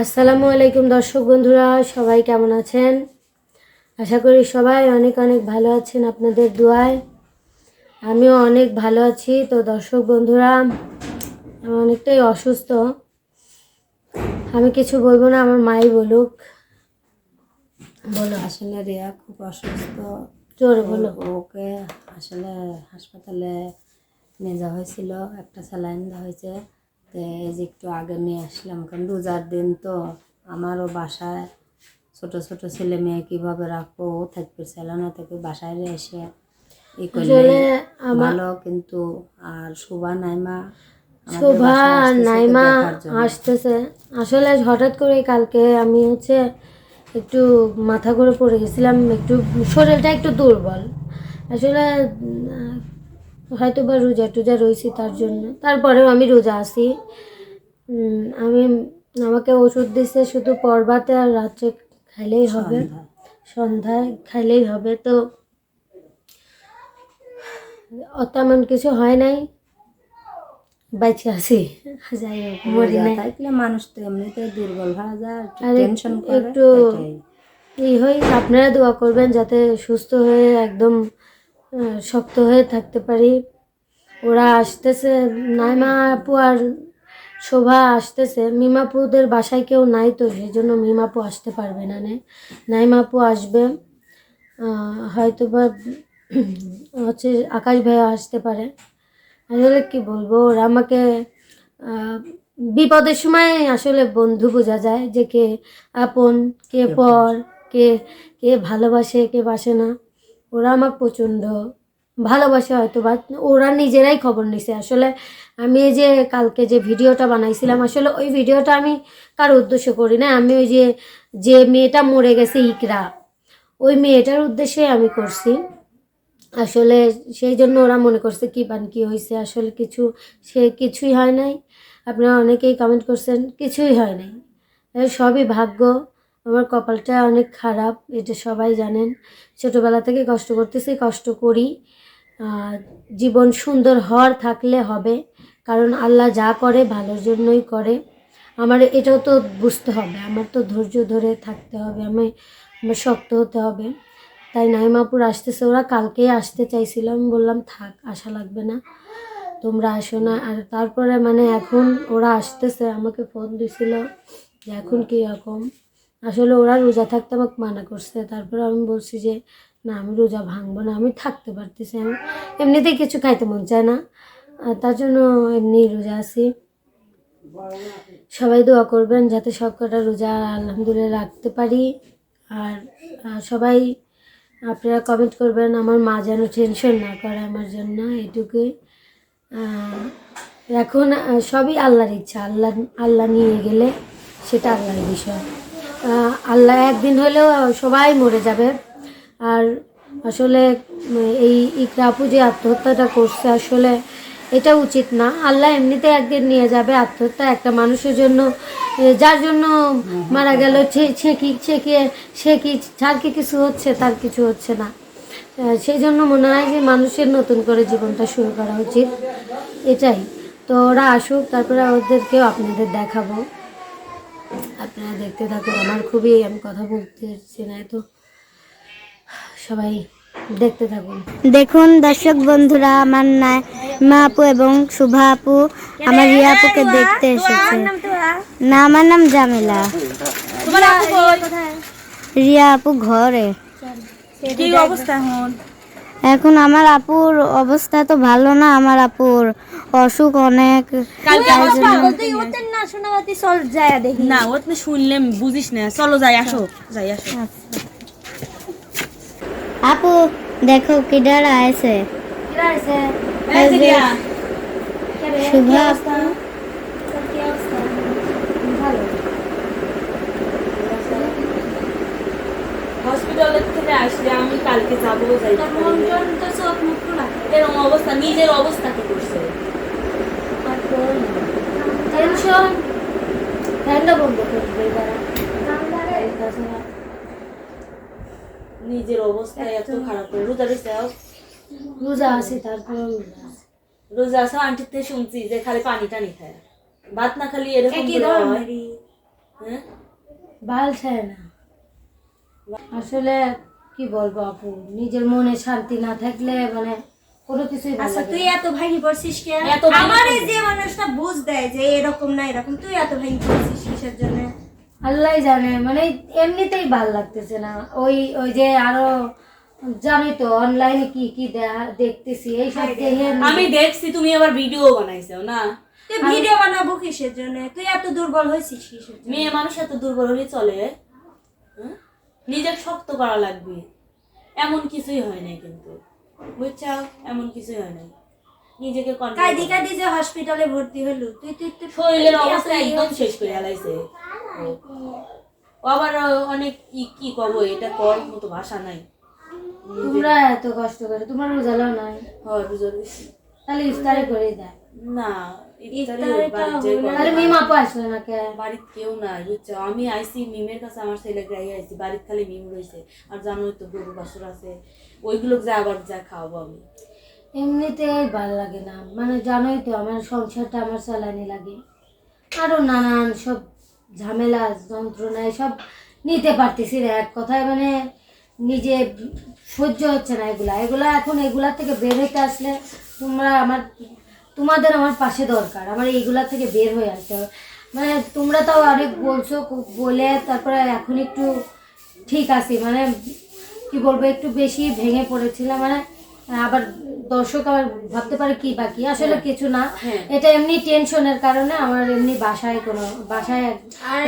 আসসালামু আলাইকুম দর্শক বন্ধুরা, সবাই কেমন আছেন? আশা করি সবাই অনেক অনেক ভালো আছেন আপনাদের দোয়ায়। আমিও অনেক ভালো আছি। তো দর্শক বন্ধুরা, আমি অনেকটাই অসুস্থ। আমি কিছু বলবো না, আমার মাই বলুক। বলো। আসলে রিয়া খুব অসুস্থ। জোরে বলো। ওকে আসলে হাসপাতালে নিয়ে যাওয়া হয়েছিল, একটা স্যালাইন দেওয়া হয়েছে। তো এই যে একটু আগে নিয়ে আসলাম, কারণ রোজার দিন তো আমারও বাসায় ছোট ছোট ছেলে মেয়ে কীভাবে রাখবো, ও থাকবে ছেলে না থাকবে, বাসায় এসে ই করলে ভালো। কিন্তু আর শোভা নাইমা শোভা আর নাইমা আসতেছে। আসলে হঠাৎ করে কালকে আমি একটু মাথা ঘুরে পড়ে গেছিলাম, একটু শরীরটা একটু দুর্বল। আসলে হয়তো বা রোজা টোজা রয়েছি তার জন্য, তারপরেও আমি রোজা আছি। আমি আমাকে ওষুধ দিচ্ছে শুধু পরবাতে আর রাত্রে খাইলেই হবে, সন্ধ্যায় খাইলেই হবে। তো তেমন কিছু হয় নাই, বাইচে আছি। যাই হোক, মরি নাই। থাকলে মানুষ তো এমনিতে দুর্বল হয়ে যায়, আর টেনশন করে, একটু এই হয়। আপনারা দোয়া করবেন যাতে সুস্থ হয়ে একদম শক্ত হয়ে থাকতে পারি। ওরা আসতেছে, নাইমা আপু আর শোভা আসতেছে। মিমাপুদের বাসায় কেউ নাই, তো সেই জন্য মিমাপু আসতে পারবে না। নাইমা আপু আসবে, হয়তো বা আকাশ ভাইয়া আসতে পারে। আসলে কি বলবো, ওরা আমাকে বিপদের সময় আসলে বন্ধু বোঝা যায় যে কে আপন, কে পর, কে কে ভালোবাসে, কে বাসে না। ওরা আমাকে প্রচণ্ড ভালোবাসে, হয়তো বা ওরা নিজেরাই খবর নিছে। আসলে আমি এই যে কালকে যে ভিডিওটা বানাইছিলাম, আসলে ওই ভিডিওটা আমি কারো উদ্দেশ্য করি না। আমি ওই যে যে মেয়েটা মরে গেছে ইকরা, ওই মেয়েটার উদ্দেশ্যে আমি করছি। আসলে সেই জন্য ওরা মনে করছে কি পান কি হয়েছে, আসলে কিছুই হয় নাই। আপনারা অনেকেই কমেন্ট করছেন, কিছুই হয় নাই। সবই ভাগ্য। আমার কপালটা অনেক খারাপ, এটা সবাই জানেন। ছোটোবেলা থেকে কষ্ট করতেছি, কষ্ট করি। জীবন সুন্দর হওয়ার থাকলে হবে, কারণ আল্লাহ যা করে ভালোর জন্যই করে। আমার এটাও তো বুঝতে হবে, আমার তো ধৈর্য ধরে থাকতে হবে, আমার শক্ত হতে হবে। তাই নাইমাপুর আসতেছে, ওরা কালকেই আসতে চাইছিল। আমি বললাম থাক, আসা লাগবে না, তোমরা আসো না। আর তারপরে এখন ওরা আসতেছে, আমাকে ফোন দিছিল যে এখন কীরকম। আসলে ওরা রোজা থাকতে আমাকে মানা করছে। তারপরে আমি বলছি যে না, আমি রোজা ভাঙবো না, আমি থাকতে পারতেছি। আমি এমনিতেই কিছু খাইতে মন চায় না, তার জন্য এমনি রোজা আছি। সবাই দোয়া করবেন যাতে সব কটা রোজা আলহামদুলিল্লাহ রাখতে পারি। আর সবাই আপনারা কমেন্ট করবেন আমার মা যেন টেনশন না করে আমার জন্য, এটুকুই। এখন সবই আল্লাহর ইচ্ছা, আল্লাহ নিয়ে গেলে সেটা আল্লাহর বিষয়। আল্লাহ একদিন হলেও সবাই মরে যাবে। আর আসলে এই ইকরা আপু যে আত্মহত্যাটা করছে, আসলে এটা উচিত না। আল্লাহ এমনিতে একদিন নিয়ে যাবে। আত্মহত্যা একটা মানুষের জন্য, যার জন্য মারা গেল, সে কি যার কি কিছু হচ্ছে, তার কিছু হচ্ছে না। সেই জন্য মনে হয় যে মানুষের নতুন করে জীবনটা শুরু করা উচিত, এটাই। তো ওরা আসুক, তারপরে ওদেরকেও আপনাদের দেখাবো, আপনারা দেখতে থাকুন। আমার খুবই, আমি কথা বলতে চাচ্ছি না, তো সবাই দেখতে থাকুন। দেখুন দর্শক বন্ধুরা, আমার মা আপু এবং শুভা আপু আমার রিয়া আপুকে দেখতে এসেছে। না, আমার নাম জামিলা। রিয়া আপু ঘরে। কি অবস্থা এখন আমার আপুর অবস্থা তো ভালো না, আমার আপুর অসুখ অনেক। না ও তুমি শুনলে বুঝিস না, চলো যাই আসো। আপু দেখো কিডার আছে, শুভা আপু। হসপিটালের থেকে আসলে আমি কালকে যাবো, এরকম অবস্থা, নিজের অবস্থা কি করছে। নিজের অবস্থা এত খারাপ করে রোজা আছে, তারপর রোজা আছো। আন্টির থেকে শুনছি যে খালি পানি টানি খায়, ভাত না খালি এরকম হয়। হ্যাঁ ভাল ছাড়ে না। আসলে কি বলবো আপু, নিজের মনে শান্তি না থাকলে মানে কোনো কিছুই ভালো আচ্ছা লাগে তুই না। এত ভাঙি পড়ছিস কেন? এত ভাঙি আমার এই পড়ছিস? যে মানুষটা বুঝ দেয় যে এরকম না এরকম, তুই এত ভাঙি পড়ছিস কিসের জন্য? আল্লাহ জানে, মানে এমনিতেই ভাল লাগতেছে না। ওই ওই যে আরো জানি তো অনলাইনে কি কি দেখতেছি এইসব দেখে আমি দেখছি তুমি আবার ভিডিও বানাইছো না। তুই ভিডিও বানাবো কিসের জন্য? তুই এত দুর্বল হয়েছিস কিসের জন্য? মেয়ে মানুষ এত দুর্বল হলে চলে? হ্যাঁ? নিজের শক্ত করা লাগবে, এমন কিছুই হয় নাই কিন্তু, বুঝছাও? এমন কিছুই হয় নাই, নিজেকে কন্ট্রোল কাঁদি কাঁদি যে হসপিটালে ভর্তি হলো, তুই তুই তুই শরীরের অবস্থা একদম শেষ করে হালাইছে। ও আবার অনেক কি কব, এটা কর মতো ভাষা নাই। তোমরা এত কষ্ট করে, তোমার রোজালাও নাই, হয় বুঝতে পেরেছি। তাহলে ইফতারি করে দেয়। না ইফতারিটা তাহলে মিম আপু আসলো না কে? বাড়িতে কেউ নাই বুঝছো, আমি আইসি মিমের কাছে, আমার ছেলে গ্রাই আইসি, বাড়িতে খালি মিম রয়েছে। আর জানোই তো গরু বাছুর আছে, ওইগুলো যা আবার যা খাওয়াবো আমি। এমনিতেই ভাল লাগে না, মানে জানোই তো আমার সংসারটা আমার চালানি লাগে, আরো নানান সব ঝামেলা যন্ত্রণা সব নিতে পারতেছি না। এক কথায় মানে নিজে সহ্য হচ্ছে না এগুলা এগুলা এখন এগুলা থেকে বের হইতে আসলে তোমাদের আমার পাশে দরকার, আমার এইগুলা থেকে বের হয়ে আসতে হবে। মানে তোমরা তাও অনেক বলছো, বলে তারপরে এখন একটু ঠিক আছি, মানে কি বলবো, একটু বেশি ভেঙে পড়েছিলাম। মানে আবার দর্শক আবার ভাবতে পারে কি বাকি, আসলে কিছু না, এটা এমনি টেনশনের কারণে আমার এমনি বাসায়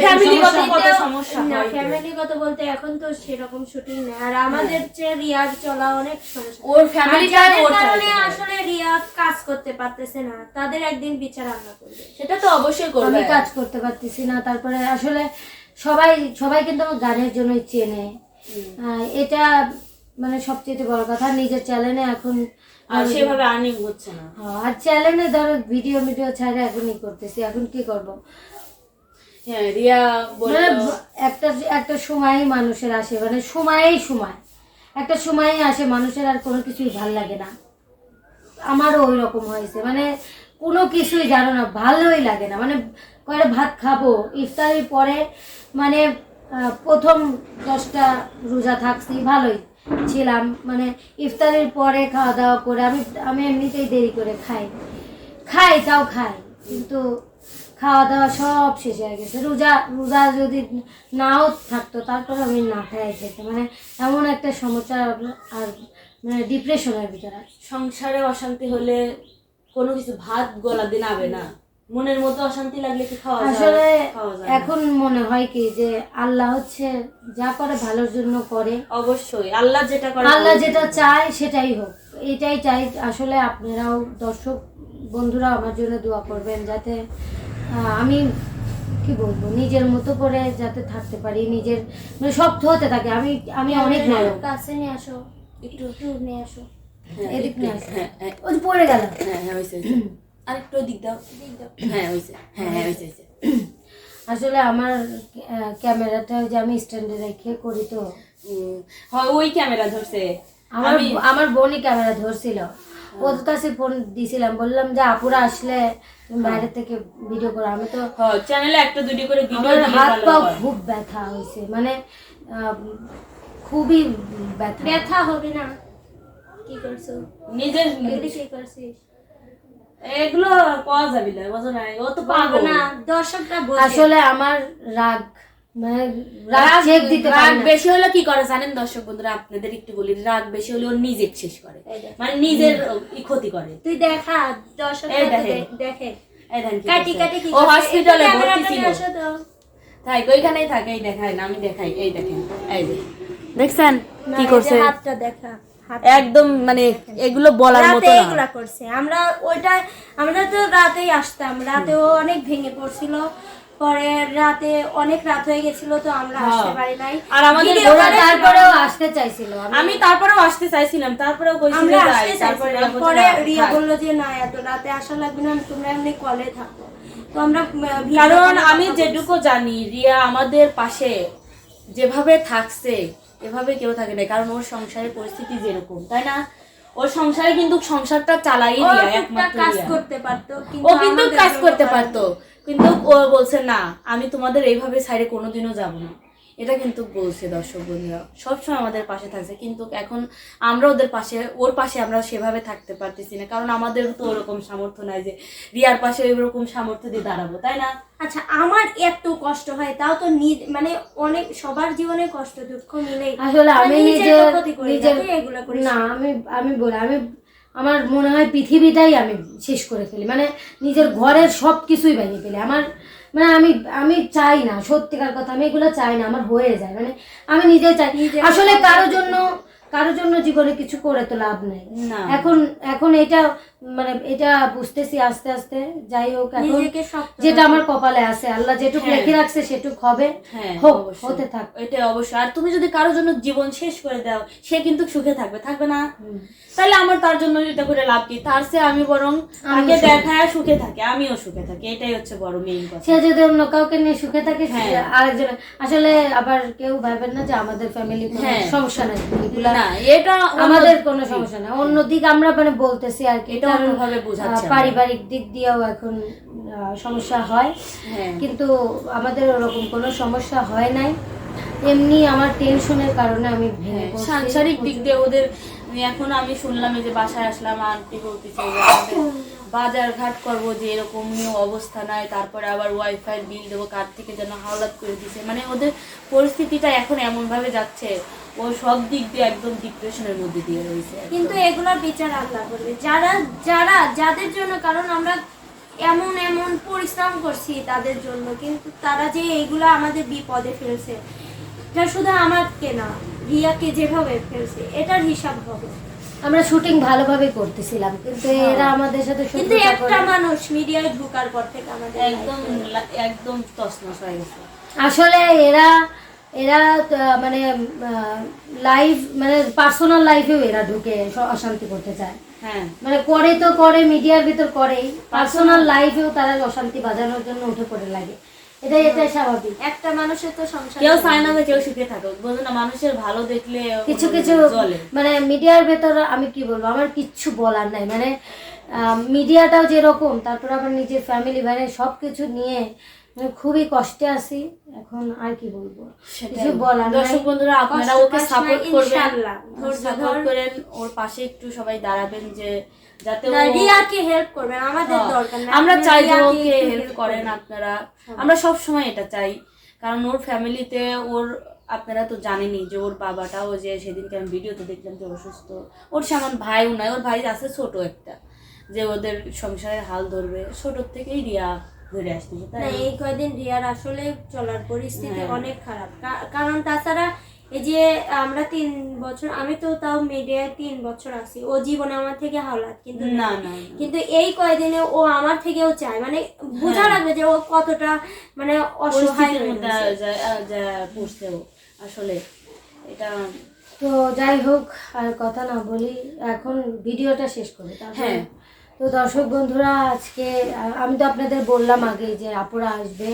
ফ্যামিলিগত কত সমস্যা না, হয় তো। ফ্যামিলিগত বলতে এখন তো সেরকম শুটিং নেই, আর আমাদের যে রিয়াজ চলা অনেক সমস্যা। ওর আর ফ্যামিলিটা যাদের ওর কারণে চালাতে হয়। আসলে রিয়াজ কাজ করতে পারতেছে না, তাদের একদিন বিচার আমরা করবে। সেটা তো অবশ্যই করবে। আমি কাজ করতে পারতেছি না। তারপরে আসলে সবাই সবাই কিন্তু আমার গানের জন্যই চেনে, এটা মানে সবচেয়ে বড় কথা। নিজের চ্যানেলে এখন আর সেভাবে আর্নিং হচ্ছে না। আর চ্যানেলে ধরো ভিডিও ছাড়া এখনই করতেছি, এখন কি করব? হ্যাঁ রিয়া মানে বললো একটা সময় মানুষের আসে, মানে একটা সময় আসে মানুষের আর কোনো কিছুই ভাল লাগে না। আমারও ওই রকম হয়েছে, মানে কোনো কিছুই জানো না, ভালোই লাগে না। মানে কয়টা ভাত খাবো ইফতারির পরে, মানে প্রথম 10টা রোজা থাকছি, ভালোই ছিলাম। মানে ইফতারির পরে খাওয়া দাওয়া করে আমি এমনিতেই দেরি করে খাই কিন্তু খাওয়া দাওয়া সব শেষ হয়ে গেছে। রোজা যদি নাও থাকতো তারপর আমি না খাই খেতে, মানে এমন একটা সমস্যা, আর মানে ডিপ্রেশনের ভিতরে। সংসারে অশান্তি হলে কোনো কিছু ভাত গলা দিয়ে নাবে না, মনের মতো অশান্তি লাগলে কি খাওয়া যায়? আসলে খাওয়া যায় না। এখন মনে হয় কি যে আল্লাহ হচ্ছে যা করে ভালোর জন্য করে, অবশ্যই আল্লাহ যেটা করে, আল্লাহ যেটা চায় সেটাই হোক, এটাই চাই। আসলে আপনারাও দর্শক বন্ধুরা আমার জন্য দোয়া করবেন, যাতে আমি কি বলবো, নিজের মতো করে যাতে থাকতে পারি, নিজের মানে শক্ত হতে থাকে। আমি অনেক নরম। কাছে নিয়ে আসো, একটু নিয়ে আসো। হ্যাঁ, এদিক নিয়ে একটু, আসো। হ্যাঁ, হ্যাঁ, ওই যে পড়ে গেল। হ্যাঁ, হয়েছে। আরেকটু দিক দাও। হ্যাঁ হয়েছে, হ্যাঁ হয়েছে। আসলে আমার ক্যামেরাটা ওই যে আমি স্ট্যান্ডে রেখে করি তো, হয় ওই ক্যামেরা ধরছে। আমার বোনই ক্যামেরা ধরছিল, ওর কাছে ফোন দিছিলাম, বললাম যে আপুরা আসলে তুমি বাইরে থেকে ভিডিও করো। আমি তো চ্যানেলে একটা দুটো করে ভিডিও আমার দিলে হাত ভালো পা হয়। খুব ব্যথা হয়েছে, মানে খুবই ব্যথা। ব্যথা হবে না? কি করছো? নিজের এগুলি কি করছিস? এগুলো পাওয়া যাবে না, বোঝো না, ও তো পাগল না, দর্শকরা বোঝে। আসলে আমার রাগ, মানে রাগ চেক দিতে রাগ পারি না। বেশি হলে কি করে জানেন দর্শক বন্ধুরা, আপনাদের একটু বলি, রাগ বেশি হলে ওর নিজে শেষ করে, মানে নিজের ক্ষতি করে। তুই দেখা, দর্শকরা এই তো দেখেন। দেখে। এই দেখেন কি কাটি করছে। কাটি কি ও করছে? হসপিটালে একটু ভর্তি ক্যামেরাটা ছিল। নিয়ে আসো তো। তাই ওইখানেই থাকে, এই দেখাই না, আমি দেখাই, এই দেখেন, এই যে দেখছেন না, কি এই যে করছে, হাতটা দেখা, হাত একদম মানে এগুলো বলার মতো রাতে না। এগুলা করছে। আমরা তো রাতেই আসতাম, রাতেও অনেক ভেঙে পড়ছিল, পরে রাতে অনেক রাত হয়ে গেছিল, তো আমরা আসতে পারি নাই। আর আমাদের ভিডিও ওরা করে তারপরেও আসতে চাইছিল, আমি তারপরেও আসতে চাইছিলাম, তারপরেও কইছিল আমরা যাই, আসতে তারপরে চাইছিলাম, পরে রিয়া বললো যে না এত রাতে আসা লাগবে না, তোমরা এমনি কলে থাকো। তো আমরা ভিডিও কারণ কলে আমি কথা যেটুকু জানি রিয়া আমাদের পাশে যেভাবে থাকছে এভাবে কেউ থাকে না, কারণ ওর সংসারের পরিস্থিতি যেরকম, তাই না? ওর সংসারে কিন্তু সংসারটা চালাই ও রিয়া, টুকটাক একমাত্র কাজ রিয়া। করতে পারতো, ও কিন্তু আমাদের কাজ জন্য করতে পারেনি। পারতো, কিন্তু ও বলছে না, আমি তোমাদের এইভাবে সাইডে কোনোদিনও যাব না, এটা কিন্তু বলছে। দর্শক বন্ধুরা সবসময় আমাদের পাশে থাকছে, কিন্তু এখন আমরা ওর পাশে আমরা সেভাবে থাকতে পারতেছি না, কারণ আমাদের তো ওরকম সামর্থ্য নাই যে রিয়ার পাশে ওইরকম সামর্থ্য দিয়ে দাঁড়াবো, তাই না? আচ্ছা, আমার এত কষ্ট হয় তাও তো মানে অনেক সবার জীবনে কষ্ট দুঃখ মিলেই আসলে আমি নিজের তো ক্ষতি করি না, নিজের তুই এগুলো করিস না, আমি বলি, আমার মনে হয় পৃথিবীটাই আমি শেষ করে ফেলি, মানে নিজের ঘরের সব কিছুই ভেঙে ফেলি। মানে আমি চাই না, সত্যিকার কথা আমি এগুলো চাই না, আমার হয়ে যায়, মানে আমি নিজে চাই। আসলে কারোর জন্য জীবনে কিছু করে তো লাভ নেই। না। এখন এটা মানে এটা বুঝতেছি আস্তে আস্তে। যাই হোক, এখন নিজেকে শক্ত যেটা আমার কপালে আছে, আল্লাহ যেটুকু লিখে রাখছে সেটুক হবে, হ্যাঁ, হোক, অবশ্যই। হতে থাক। এটা অবশ্যই। আর তুমি যদি কারোর জন্য জীবন শেষ করে দাও, সে কিন্তু সুখে থাকবে না? তাহলে আমার তার জন্য এটা করে লাভ কি? তার চেয়ে আমি বরং তাকে দেখায় সুখে থাকি, আমিও সুখে থাকি, এটাই হচ্ছে বড় মেইন কথা। সে যদি অন্য কাউকে নিয়ে সুখে থাকে, হ্যাঁ। আরেকজন, আসলে আবার কেউ ভাবেন না যে আমাদের ফ্যামিলি হ্যাঁ। সমস্যা নাই, এগুলা না, এটা আমাদের কোনো সমস্যা নাই, অন্য দিক আমরা মানে বলতেছি আর কি, এটা কারণ অন্যভাবে বোঝাচ্ছি আমরা। পারিবারিক দিক দিয়েও এখন সমস্যা হয়, হ্যাঁ। কিন্তু আমাদের ওরকম কোনো সমস্যা হয় নাই। এমনি আমার টেনশনের কারণে আমি ভেঙে পড়ছি। সাংসারিক দিক দিয়ে ওদের, এখন আমি শুনলাম এই যে বাসায় আসলাম, আন্টি বলতেছে যে আমাদের বাজার ঘাট করবো, যে এরকম অবস্থা নাই, তারপরে আবার ওয়াইফাই বিল দেবো, কার থেকে যেন হাওলাত করে দিছে, মানে ওদের পরিস্থিতিটা এখন এমন ভাবে যাচ্ছে, ও সব দিক দিয়ে একদম ডিপ্রেশনের মধ্যে দিয়ে রয়েছে। কিন্তু এগুলোর বিচার আল্লাহ করবে। যাদের জন্য, কারণ আমরা এমন পরিশ্রম করছি তাদের জন্য, কিন্তু তারা যে এইগুলো আমাদের বিপদে ফেলছে, এটা শুধু আমাকে না, রিয়াকে যেভাবে ফেলছে এটার হিসাব হবে। আমরা শুটিং ভালোভাবে করতেছিলাম, কিন্তু এরা আমাদের সাথে কিন্তু শত্রুতা একটা করে। মানুষ মিডিয়ায় ঢোকার পর থেকে আমাদের একদম তছনছ হয়ে গেছে। আসলে এরা মানে লাইফ, মানে পার্সোনাল লাইফেও এরা ঢুকে অশান্তি করতে চায়। হ্যাঁ, মানে করে মিডিয়ার ভিতর করেই, পার্সোনাল লাইফেও তারা অশান্তি বাজানোর জন্য উঠে পড়ে লাগে। এটাই স্বাভাবিক। একটা মানুষের তো সংসার, কেউ চায় না যে কেউ সুখে থাকুক, বোঝো না, মানুষের ভালো দেখলে কিছু চলে। মানে মিডিয়ার ভেতর আমি কি বলবো, আমার কিচ্ছু বলার নাই, মানে মিডিয়াটাও যেরকম, তারপর আবার নিজের ফ্যামিলি, মানে সবকিছু নিয়ে মানে খুবই কষ্টে আছি এখন, আর কি বলবো, কিছু বলার নাই। দর্শক বন্ধুরা, আপনারা ওকে সাপোর্ট করবেন, ইনশাআল্লাহ সাপোর্ট করেন, ওর পাশে একটু সবাই দাঁড়াবেন, যে যাতে ও, রিয়াকে হেল্প করবেন, আমাদের দরকার নাই, আমরা আপনি চাই যে রিয়াকে ওকে একটু হেল্প help করেন আপনারা, আমরা সব সময় এটা চাই, কারণ ওর ফ্যামিলিতে আপনারা তো জানেনই যে ওর বাবাটাও, যে সেদিনকে আমি ভিডিওতে দেখলাম যে অসুস্থ, ওর সামান ভাইও নাই, ওর ভাই আছে ছোট একটা, যে ওদের সংসারের হাল ধরবে, ছোট থেকেই রিয়া ধরে আসতেছে, না, তাই এই কয়দিন রিয়ার আসলে চলার পরিস্থিতি হ্যাঁ। অনেক খারাপ। কারণ তাছাড়া এই যে আমরা 3 বছর, আমি তো তাও মিডিয়ায় 3 বছর আছি, ও জীবনে আমার থেকে হাওলাত কিন্তু না নেই। না কিন্তু এই কয়দিনে ও আমার থেকেও চায়, মানে বোঝা লাগবে যে ও কতটা মানে অসহায় পরিস্থিতির হয়ে মধ্যে গেছে। পড়ছে ও, আসলে এটা। তো যাই হোক, আর কথা না বলি, এখন ভিডিওটা শেষ করি। হ্যাঁ। তো দর্শক বন্ধুরা, আজকে আমি তো আপনাদের বললাম আগে যে আপুরা আসবে,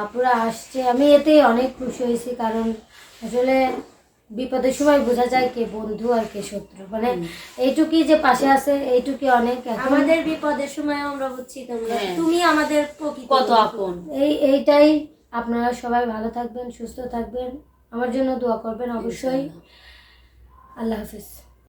আপুরা আসছে, আমি এতে অনেক খুশি হয়েছি, কারণ আসলে বিপদের সময় বোঝা যায় কে বন্ধু আর কে শত্রু, মানে এইটুকুই যে পাশে আছে, এইটুকুই অনেক। এখন আমাদের বিপদের সময় আমরা বুঝছি তুমি আমাদের প্রকৃত কত বন্ধু। আপন। এইটাই। আপনারা সবাই ভালো থাকবেন, সুস্থ থাকবেন, আমার জন্য দোয়া করবেন অবশ্যই। আল্লাহ হাফিজ।